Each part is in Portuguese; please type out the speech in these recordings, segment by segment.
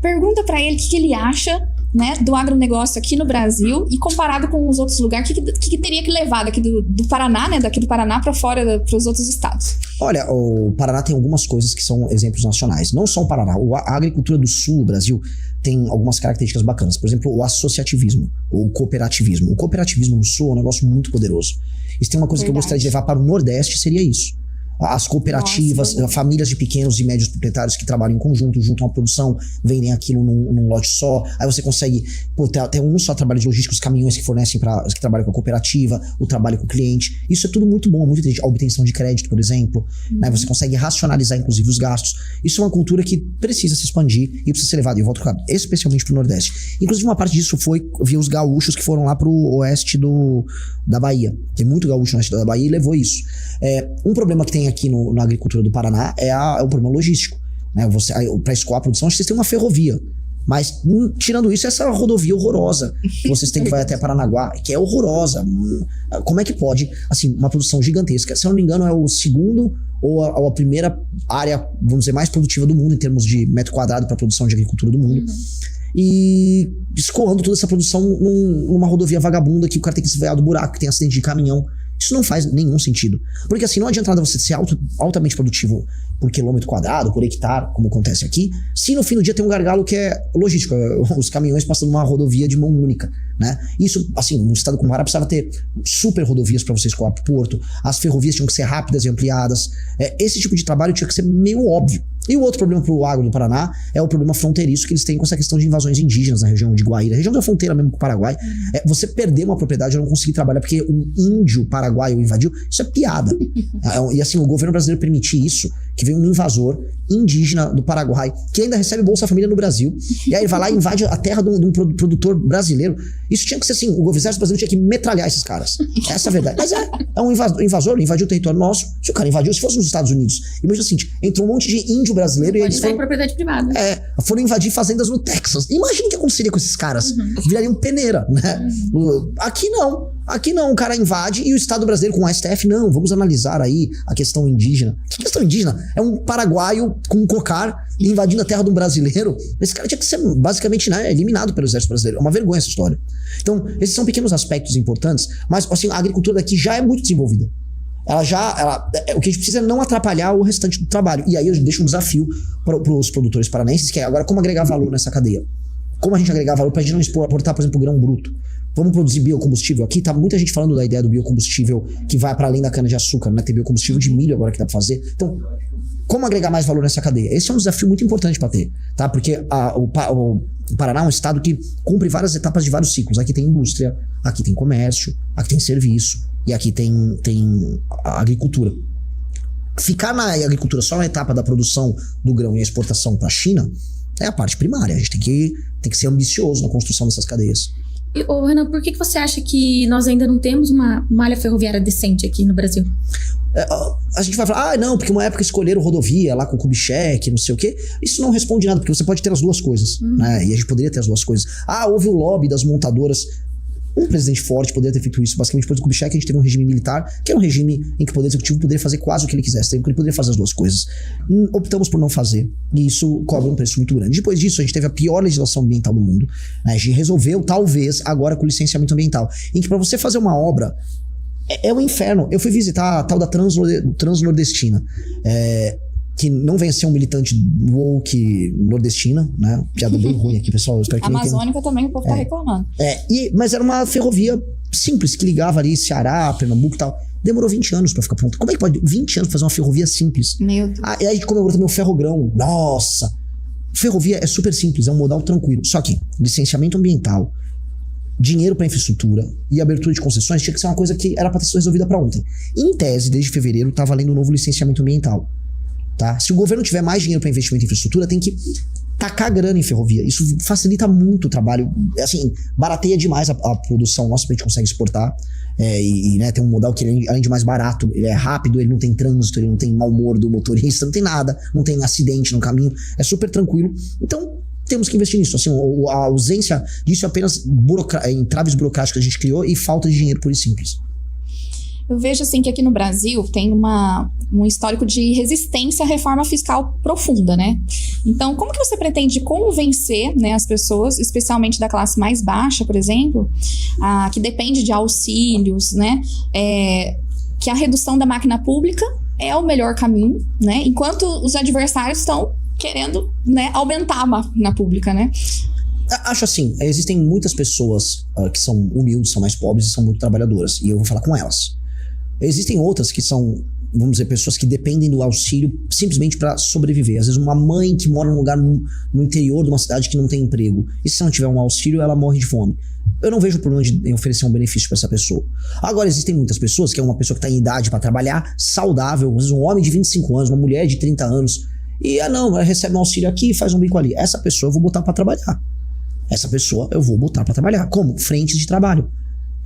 Pergunta para ele o que ele acha, né, do agronegócio aqui no Brasil e comparado com os outros lugares, o que teria que levar daqui do Paraná, né, daqui do Paraná para fora, para os outros estados? Olha, o Paraná tem algumas coisas que são exemplos nacionais. Não só o Paraná, a agricultura do sul do Brasil tem algumas características bacanas. Por exemplo, o associativismo, ou o cooperativismo. O cooperativismo no sul é um negócio muito poderoso. E se tem uma coisa que eu gostaria de levar para o Nordeste, seria isso. As cooperativas, famílias de pequenos e médios proprietários que trabalham em conjunto, juntam a produção, vendem aquilo num lote só. Aí você consegue ter um só trabalho de logística, os caminhões que fornecem que trabalham com a cooperativa, o trabalho com o cliente. Isso é tudo muito bom, muito inteligente. A obtenção de crédito, por exemplo. Né? Você consegue racionalizar, inclusive, os gastos. Isso é uma cultura que precisa se expandir e precisa ser levada, e eu volto, claro, especialmente pro Nordeste. Inclusive, uma parte disso foi via os gaúchos que foram lá pro oeste da Bahia. Tem muito gaúcho no oeste da Bahia e levou isso. Um problema que tem aqui na agricultura do Paraná é o problema logístico. Né? Para escoar a produção, vocês têm uma ferrovia. Mas, tirando isso, essa rodovia horrorosa que vocês têm que vai até Paranaguá, que é horrorosa. Como é que pode, assim, uma produção gigantesca? Se eu não me engano, é o segundo ou a primeira área, vamos dizer, mais produtiva do mundo em termos de metro quadrado para produção de agricultura do mundo. E escoando toda essa produção numa rodovia vagabunda que o cara tem que desviar do buraco, que tem acidente de caminhão. Isso não faz nenhum sentido. Porque assim, não adianta nada você ser altamente produtivo por quilômetro quadrado, por hectare, como acontece aqui, se no fim do dia tem um gargalo que é logístico, os caminhões passando numa rodovia de mão única, né? Isso, assim, no estado como o Pará precisava ter super rodovias para você escoar pro porto, as ferrovias tinham que ser rápidas e ampliadas, esse tipo de trabalho tinha que ser meio óbvio. E o outro problema pro agro do Paraná é o problema fronteiriço que eles têm com essa questão de invasões indígenas na região de Guaíra, região da fronteira mesmo com o Paraguai. Você perder uma propriedade e não conseguir trabalhar porque um índio paraguaio invadiu, isso é piada. E assim, o governo brasileiro permitir isso, que vem um invasor indígena do Paraguai, que ainda recebe Bolsa Família no Brasil, e aí ele vai lá e invade a terra de um produtor brasileiro. Isso tinha que ser assim, o exército brasileiro tinha que metralhar esses caras. Essa é a verdade. Mas é um invasor, invadiu o território nosso. Se o cara invadiu, se fosse nos Estados Unidos, imagina assim, entrou um monte de índio brasileiro e eles foram... propriedade privada. Foram invadir fazendas no Texas. Imagina o que aconteceria com esses caras. Virariam peneira, né? Aqui não. Aqui não, o cara invade e o Estado brasileiro com o STF, não, vamos analisar aí a questão indígena. Que questão indígena? É um paraguaio com um cocar invadindo a terra de um brasileiro. Esse cara tinha que ser basicamente, né, eliminado pelo exército brasileiro. É uma vergonha essa história. Então, esses são pequenos aspectos importantes, mas assim, a agricultura daqui já é muito desenvolvida. O que a gente precisa é não atrapalhar o restante do trabalho. E aí eu deixo um desafio para os produtores paranaenses, que é agora como agregar valor nessa cadeia. Como a gente agregar valor para a gente não exportar, por exemplo, o grão bruto. Vamos produzir biocombustível aqui. Tá muita gente falando da ideia do biocombustível que vai para além da cana-de-açúcar, né? Tem biocombustível de milho agora que dá para fazer. Então, como agregar mais valor nessa cadeia? Esse é um desafio muito importante para ter, tá? Porque o Paraná é um estado que cumpre várias etapas de vários ciclos. Aqui tem indústria, aqui tem comércio, aqui tem serviço e aqui tem a agricultura. Ficar na agricultura só na etapa da produção do grão e a exportação para a China é a parte primária. A gente tem que ser ambicioso na construção dessas cadeias. Renan, por que você acha que nós ainda não temos uma malha ferroviária decente aqui no Brasil? A gente vai falar, não, porque uma época escolheram rodovia lá com Kubitschek, não sei o quê. Isso não responde nada, porque você pode ter as duas coisas, né? E a gente poderia ter as duas coisas. Houve o lobby das montadoras. Um presidente forte poderia ter feito isso. Basicamente, depois do Kubitschek, a gente teve um regime militar, que era um regime em que o poder executivo poderia fazer quase o que ele quisesse. Ele poderia fazer as duas coisas. Optamos por não fazer. E isso cobra um preço muito grande. Depois disso, a gente teve a pior legislação ambiental do mundo. Né? A gente resolveu, talvez, agora com licenciamento ambiental. Em que para você fazer uma obra, é um inferno. Eu fui visitar a tal da Transnordestina. Que não venha ser um militante woke nordestina, né? Piada bem ruim aqui, pessoal. Eu espero que Amazônica também, o povo tá reclamando. Mas era uma ferrovia simples, que ligava ali Ceará, Pernambuco e tal. Demorou 20 anos pra ficar pronto. Como é que pode 20 anos pra fazer uma ferrovia simples? Meu Deus. E aí a gente comemorou também o ferrogrão. Nossa! Ferrovia é super simples, é um modal tranquilo. Só que licenciamento ambiental, dinheiro pra infraestrutura e abertura de concessões tinha que ser uma coisa que era pra ter sido resolvida pra ontem. Em tese, desde fevereiro, tá valendo o novo licenciamento ambiental. Tá? Se o governo tiver mais dinheiro para investimento em infraestrutura, tem que tacar grana em ferrovia. Isso facilita muito o trabalho. Assim, barateia demais a produção nossa, pra gente consegue exportar. Né, tem um modal que, além de mais barato, ele é rápido, ele não tem trânsito, ele não tem mau humor do motorista, não tem nada, não tem acidente no caminho. É super tranquilo. Então, temos que investir nisso. Assim, a ausência disso é apenas entraves burocráticas que a gente criou e falta de dinheiro puro e simples. Eu vejo assim que aqui no Brasil tem um histórico de resistência à reforma fiscal profunda, né? Então, como que você pretende convencer, né, as pessoas, especialmente da classe mais baixa, por exemplo, que depende de auxílios, né, que a redução da máquina pública é o melhor caminho, né? Enquanto os adversários estão querendo, né, aumentar a máquina pública, né? Acho assim, existem muitas pessoas que são humildes, são mais pobres e são muito trabalhadoras, e eu vou falar com elas. Existem outras que são, vamos dizer, pessoas que dependem do auxílio simplesmente para sobreviver. Às vezes uma mãe que mora num lugar no interior de uma cidade que não tem emprego, e se não tiver um auxílio, ela morre de fome. Eu não vejo o problema de oferecer um benefício para essa pessoa. Agora, existem muitas pessoas, que é uma pessoa que está em idade para trabalhar, saudável, às vezes um homem de 25 anos, uma mulher de 30 anos, e ela recebe um auxílio aqui e faz um bico ali. Essa pessoa eu vou botar para trabalhar. Essa pessoa eu vou botar para trabalhar. Como? Frentes de trabalho.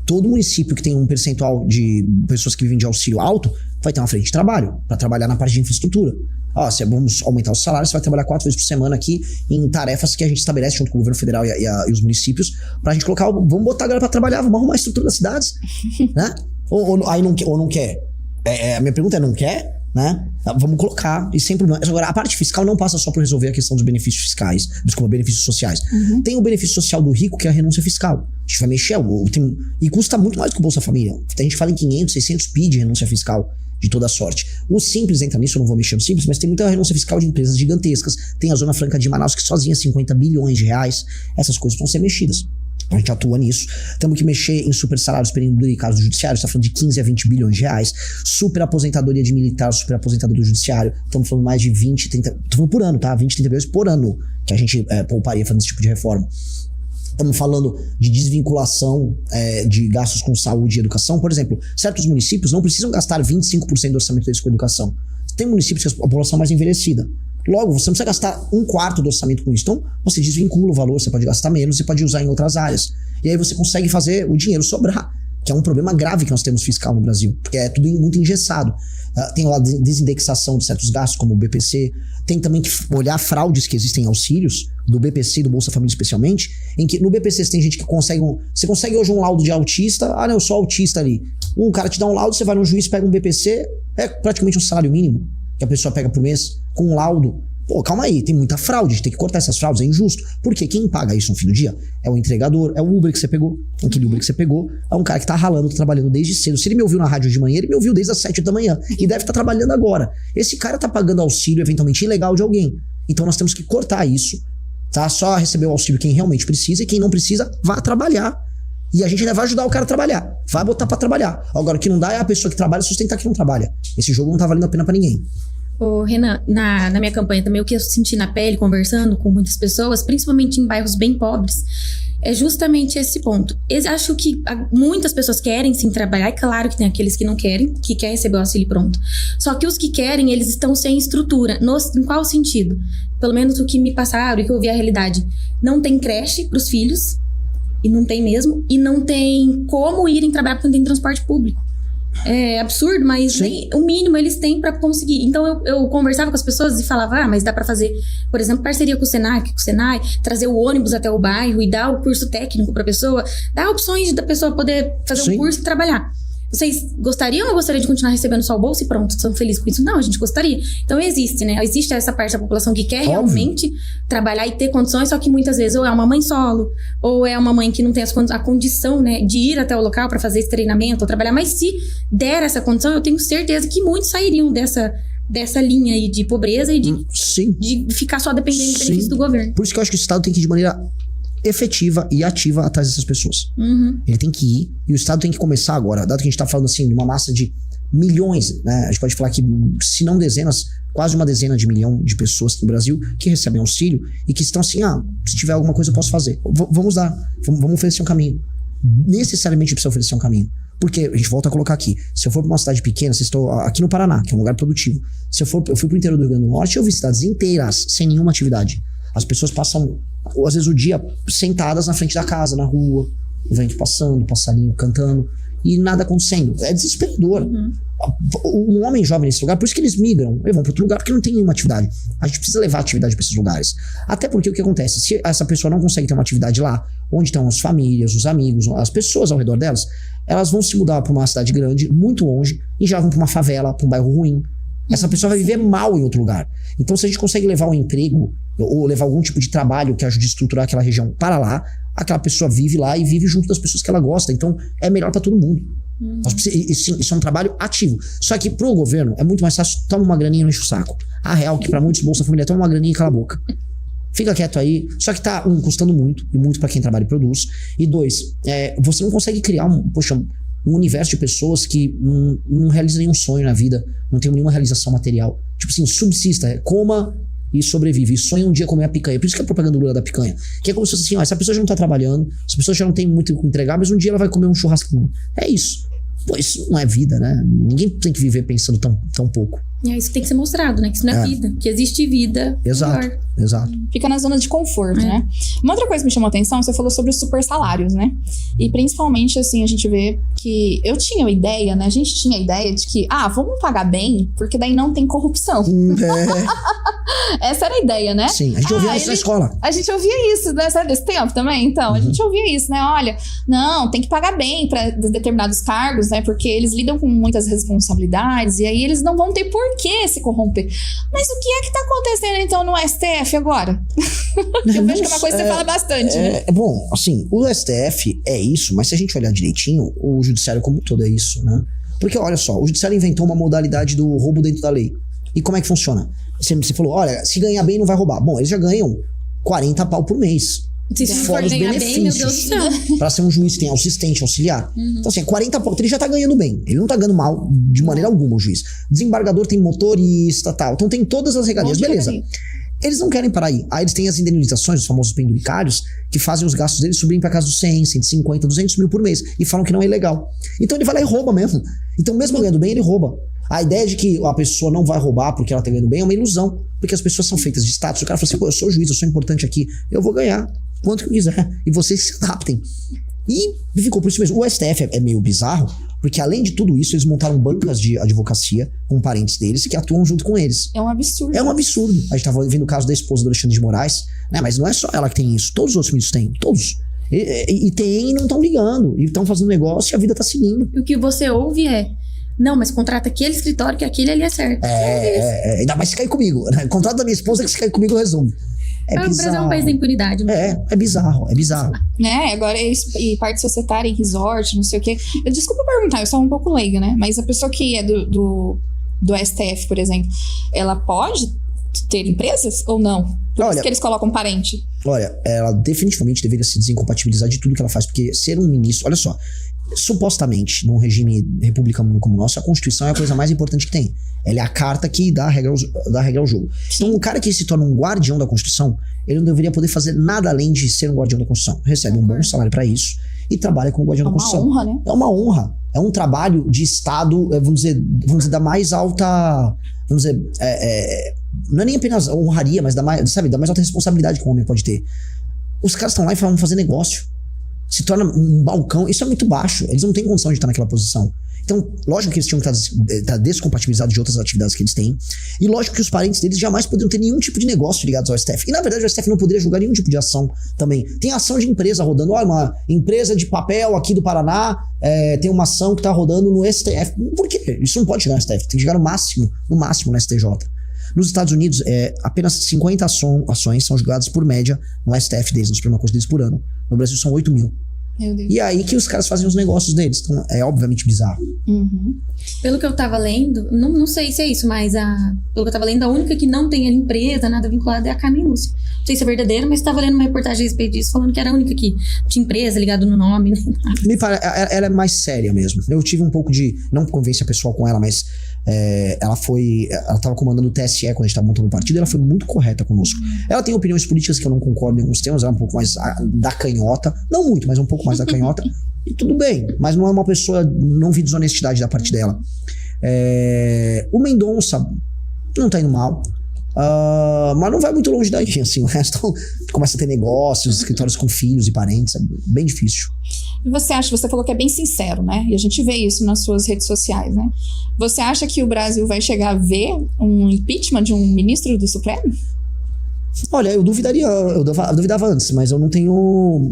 Todo município que tem um percentual de pessoas que vivem de auxílio alto vai ter uma frente de trabalho para trabalhar na parte de infraestrutura. Se vamos aumentar os salários, você vai trabalhar 4 vezes por semana aqui em tarefas que a gente estabelece junto com o governo federal e os municípios pra gente colocar, vamos botar a galera pra trabalhar, vamos arrumar a estrutura das cidades, né? Aí não quer. A minha pergunta é, não quer? Né? Vamos colocar, e sem problema. Agora, a parte fiscal não passa só por resolver a questão dos benefícios fiscais, benefícios sociais. Tem o benefício social do rico, que é a renúncia fiscal. A gente vai mexer, e custa muito mais do que o Bolsa Família. A gente fala em 500, 600 PID de renúncia fiscal, de toda sorte. O Simples entra nisso, eu não vou mexer no Simples, mas tem muita renúncia fiscal de empresas gigantescas. Tem a Zona Franca de Manaus, que sozinha é 50 bilhões de reais. Essas coisas vão ser mexidas. A gente atua nisso. Temos que mexer em super salários periódicos do judiciário. Está falando de 15 a 20 bilhões de reais. Super aposentadoria de militar, super aposentadoria do judiciário. Estamos falando mais de 20, 30... Estou falando por ano, tá? 20, 30 bilhões por ano que a gente pouparia fazendo esse tipo de reforma. Estamos falando de desvinculação de gastos com saúde e educação. Por exemplo, certos municípios não precisam gastar 25% do orçamento deles com educação. Tem municípios que a população é mais envelhecida. Logo, você não precisa gastar 1/4 do orçamento com isso. Então, você desvincula o valor, você pode gastar menos e pode usar em outras áreas. E aí você consegue fazer o dinheiro sobrar, que é um problema grave que nós temos fiscal no Brasil, porque é tudo muito engessado. Tem a desindexação de certos gastos, como o BPC. Tem também que olhar fraudes que existem em auxílios, do BPC e do Bolsa Família especialmente, em que no BPC você tem gente que consegue... Você consegue hoje um laudo de autista, não, eu sou autista ali. Um cara te dá um laudo, você vai no juiz, pega um BPC, é praticamente um salário mínimo que a pessoa pega por mês, com um laudo. Pô, calma aí, tem muita fraude, a gente tem que cortar essas fraudes, é injusto. Porque quem paga isso no fim do dia é o entregador, é o Uber que você pegou. Aquele Uber que você pegou é um cara que tá ralando, tá trabalhando desde cedo. Se ele me ouviu na rádio de manhã, ele me ouviu desde as 7 da manhã e deve estar trabalhando agora. Esse cara tá pagando auxílio eventualmente ilegal de alguém. Então nós temos que cortar isso, tá? Só receber o auxílio quem realmente precisa, e quem não precisa, vá trabalhar. E a gente ainda vai ajudar o cara a trabalhar. Vai botar pra trabalhar. Agora, o que não dá é a pessoa que trabalha sustentar quem não trabalha. Esse jogo não tá valendo a pena pra ninguém. Ô, Renan, na minha campanha também, o que eu senti na pele, conversando com muitas pessoas, principalmente em bairros bem pobres, é justamente esse ponto. Eu acho que muitas pessoas querem sim trabalhar, e claro que tem aqueles que não querem, que querem receber o auxílio pronto. Só que os que querem, eles estão sem estrutura. Em qual sentido? Pelo menos o que me passaram e que eu vi a realidade. Não tem creche pros filhos, e não tem mesmo, e não tem como irem trabalhar porque não tem transporte público. É absurdo, mas nem o mínimo eles têm pra conseguir. Então eu conversava com as pessoas e falava, mas dá pra fazer, por exemplo, parceria com o Senac, com o Senai, trazer o ônibus até o bairro e dar o curso técnico pra pessoa, dar opções da pessoa poder fazer um curso e trabalhar. Vocês gostariam ou gostariam de continuar recebendo só o bolso e pronto, são felizes com isso? Não, a gente gostaria. Então existe, né? Existe essa parte da população que quer realmente trabalhar e ter condições, só que muitas vezes ou é uma mãe solo, ou é uma mãe que não tem a condição, né, de ir até o local para fazer esse treinamento ou trabalhar. Mas se der essa condição, eu tenho certeza que muitos sairiam dessa linha aí de pobreza e de ficar só dependendo do benefício do governo. Por isso que eu acho que o Estado tem que ir de maneira efetiva e ativa atrás dessas pessoas. Ele tem que ir, e o Estado tem que começar agora, dado que a gente tá falando assim de uma massa de milhões, né? A gente pode falar que, se não dezenas, quase uma dezena de milhão de pessoas no Brasil que recebem auxílio e que estão assim, se tiver alguma coisa eu posso fazer. Vamos oferecer um caminho. Necessariamente precisa oferecer um caminho. Porque a gente volta a colocar aqui, se eu for para uma cidade pequena, se estou aqui no Paraná, que é um lugar produtivo, eu fui pro interior do Rio Grande do Norte, eu vi cidades inteiras sem nenhuma atividade. As pessoas passam, às vezes, o dia sentadas na frente da casa, na rua, o vento passando, o passarinho cantando, e nada acontecendo. É desesperador. Um homem jovem nesse lugar, por isso que eles migram, eles vão para outro lugar porque não tem nenhuma atividade. A gente precisa levar atividade para esses lugares. Até porque o que acontece? Se essa pessoa não consegue ter uma atividade lá, onde estão as famílias, os amigos, as pessoas ao redor delas, elas vão se mudar pra uma cidade grande, muito longe, e já vão pra uma favela, pra um bairro ruim. Essa pessoa vai viver mal em outro lugar. Então, se a gente consegue levar um emprego ou levar algum tipo de trabalho que ajude a estruturar aquela região para lá, aquela pessoa vive lá e vive junto das pessoas que ela gosta. Então, é melhor para todo mundo. Isso é um trabalho ativo. Só que pro governo é muito mais fácil. Toma uma graninha e não enche o saco. A real que para muitos Bolsa Família, toma uma graninha e cala a boca. Fica quieto aí. Só que tá, custando muito, e muito para quem trabalha e produz. E 2, você não consegue criar um universo de pessoas que não realizam nenhum sonho na vida, não tem nenhuma realização material. Tipo assim, subsista, coma e sobrevive. E sonha um dia comer a picanha. Por isso que a propaganda Lula da picanha. Que é como se fosse assim, essa pessoa já não tá trabalhando, essa pessoa já não tem muito o que entregar, mas um dia ela vai comer um churrasquinho. É isso. Pô, isso não é vida, né? Ninguém tem que viver pensando tão pouco. É isso que tem que ser mostrado, né? Que isso não é vida. Que existe vida. Exato, melhor. exato. Fica na zona de conforto, né? Uma outra coisa que me chamou a atenção, você falou sobre os super salários, né? E principalmente, assim, a gente vê que a gente tinha a ideia de que, vamos pagar bem, porque daí não tem corrupção. Essa era a ideia, né? Sim, a gente ouvia isso na escola. A gente ouvia isso, né? Sabe desse tempo também? Então, a gente ouvia isso, né? Olha, não, tem que pagar bem para determinados cargos, né? Porque eles lidam com muitas responsabilidades e aí eles não vão ter por que se corromper. Mas o que é que tá acontecendo, então, no STF agora? Eu vejo que é uma coisa que você fala bastante, né? Bom, assim, o STF é isso, mas se a gente olhar direitinho, o judiciário como um todo é isso, né? Porque, olha só, o judiciário inventou uma modalidade do roubo dentro da lei. E como é que funciona? Você falou, olha, se ganhar bem não vai roubar. Bom, eles já ganham 40 pau por mês. Se for ganhar bem, meu Deus do céu. Pra ser um juiz tem assistente, auxiliar. Então assim, 40 pau, ele já tá ganhando bem. Ele não tá ganhando mal de maneira alguma, o juiz. Desembargador tem motorista, tal. Então tem todas as regalias, beleza. Eles não querem parar aí. Aí eles têm as indenizações, os famosos penduricários, que fazem os gastos deles subirem pra casa dos 100, 150, 200 mil por mês. E falam que não é ilegal. Então ele vai lá e rouba mesmo. Então mesmo ganhando bem, ele rouba. A ideia de que a pessoa não vai roubar porque ela tá ganhando bem é uma ilusão. Porque as pessoas são feitas de status. O cara fala assim, pô, eu sou juiz, eu sou importante aqui, eu vou ganhar quanto que eu quiser. E vocês se adaptem. E ficou por isso mesmo. O STF é meio bizarro, porque além de tudo isso, eles montaram bancas de advocacia com parentes deles que atuam junto com eles. É um absurdo. É um absurdo. A gente tava vendo o caso da esposa do Alexandre de Moraes, né? Mas não é só ela que tem isso. Todos os outros ministros têm. Todos. E tem e não estão ligando. E estão fazendo negócio e a vida tá seguindo. E o que você ouve é... Não, mas contrata aquele escritório que aquele ali é certo. Ainda mais se cair comigo. Né? Contrato da minha esposa que se cair comigo eu resumo. O Brasil é um país da impunidade. É bizarro. Né, agora e parte societária em resort, não sei o quê. Desculpa perguntar, eu sou um pouco leiga, né? Mas a pessoa que é do STF, por exemplo, ela pode ter empresas ou não? Por isso que eles colocam parente. Olha, ela definitivamente deveria se desincompatibilizar de tudo que ela faz, porque ser um ministro... Olha só, supostamente, num regime republicano como o nosso, a Constituição é a coisa mais importante que tem. Ela é a carta que dá a regra ao jogo. Então, o cara que se torna um guardião da Constituição, ele não deveria poder fazer nada além de ser um guardião da Constituição. Recebe um bom salário pra isso e trabalha como guardião da Constituição. É uma honra, né? É uma honra. É um trabalho de Estado, vamos dizer, da mais alta... Vamos dizer... não é nem apenas honraria, mas da mais alta responsabilidade que um homem pode ter. Os caras estão lá e vão fazer negócio. Se torna um balcão. Isso é muito baixo. Eles não têm condição de estar naquela posição. Então, lógico que eles tinham que estar descompatibilizados de outras atividades que eles têm. E lógico que os parentes deles jamais poderiam ter nenhum tipo de negócio ligados ao STF. E na verdade o STF não poderia julgar nenhum tipo de ação também. Tem ação de empresa rodando. Olha, uma empresa de papel aqui do Paraná tem uma ação que está rodando no STF. Por quê? Isso não pode chegar no STF. Tem que chegar no máximo no STJ. Nos Estados Unidos, apenas 50 ações são julgadas por média no STF deles, na Suprema Corte deles por ano. No Brasil são 8 mil. Meu Deus. E aí que os caras fazem os negócios deles. Então, é obviamente bizarro. Pelo que eu tava lendo, não sei se é isso, mas pelo que eu tava lendo, a única que não tem empresa, nada vinculada é a Carmen Lúcia. Não sei se é verdadeiro, mas tava lendo uma reportagem a respeito disso, falando que era a única que tinha empresa ligada no nome. Ela é mais séria mesmo. Eu tive um pouco de... Não convivência pessoal com ela, mas... ela tava comandando o TSE quando a gente tava montando o partido, e ela foi muito correta conosco. Ela tem opiniões políticas que eu não concordo em alguns temas, ela é um pouco mais da canhota, não muito, mas um pouco mais da canhota, e tudo bem, mas não é uma pessoa, não vi desonestidade da parte dela. O Mendonça não tá indo mal, mas não vai muito longe daí, assim, o resto começa a ter negócios, escritórios com filhos e parentes, é bem difícil. E você falou que é bem sincero, né? E a gente vê isso nas suas redes sociais, né? Você acha que o Brasil vai chegar a ver um impeachment de um ministro do Supremo? Olha, eu duvidava antes, mas eu não tenho,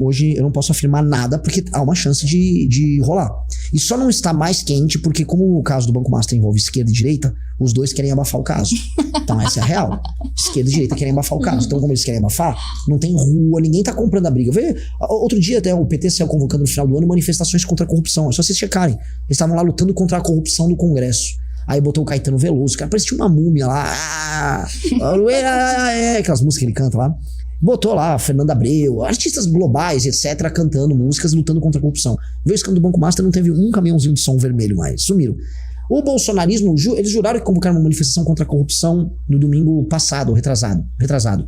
hoje eu não posso afirmar nada, porque há uma chance de rolar. E só não está mais quente, porque como o caso do Banco Master envolve esquerda e direita, os dois querem abafar o caso. Então essa é a real. Esquerda e direita querem abafar o caso. Então como eles querem abafar, não tem rua, ninguém tá comprando a briga. Outro dia até o PT saiu convocando no final do ano manifestações contra a corrupção. É só vocês checarem. Eles estavam lá lutando contra a corrupção no Congresso. Aí botou o Caetano Veloso, o cara parecia uma múmia lá. Aquelas músicas que ele canta lá. Botou lá Fernanda Abreu, artistas globais, etc., cantando músicas, lutando contra a corrupção. Veio o escândalo do Banco Master, não teve um caminhãozinho de som vermelho mais. Sumiram. O bolsonarismo, eles juraram que convocaram uma manifestação contra a corrupção no domingo passado, retrasado.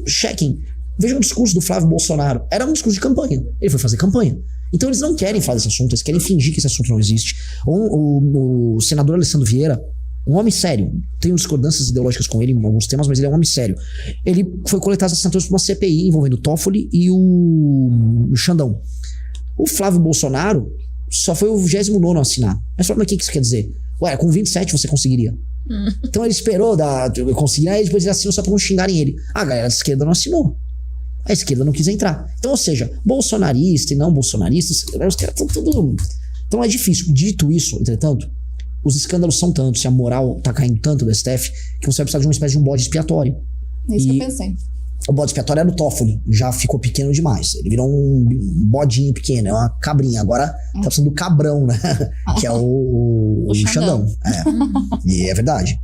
Chequem. Vejam o discurso do Flávio Bolsonaro. Era um discurso de campanha. Ele foi fazer campanha. Então eles não querem falar desse assunto, eles querem fingir que esse assunto não existe. O senador Alessandro Vieira, um homem sério, tenho discordâncias ideológicas com ele em alguns temas, mas ele é um homem sério. Ele foi coletar as assinaturas para uma CPI envolvendo o Toffoli e o Xandão. O Flávio Bolsonaro só foi o 29º a assinar. Mas o que isso quer dizer? Ué, com 27 você conseguiria. Então ele esperou conseguir, aí depois ele assinou só para não xingarem ele. A galera da esquerda não assinou. A esquerda não quis entrar. Então, ou seja, bolsonarista e não bolsonaristas, os caras estão tudo... Então é difícil. Dito isso, entretanto, os escândalos são tantos, se a moral tá caindo tanto do STF, que você vai precisar de uma espécie de um bode expiatório. É isso que eu pensei. O bode expiatório era o Toffoli, já ficou pequeno demais. Ele virou um bodinho pequeno, é uma cabrinha. Agora tá precisando do cabrão, né? Que é o Xandão. E é verdade.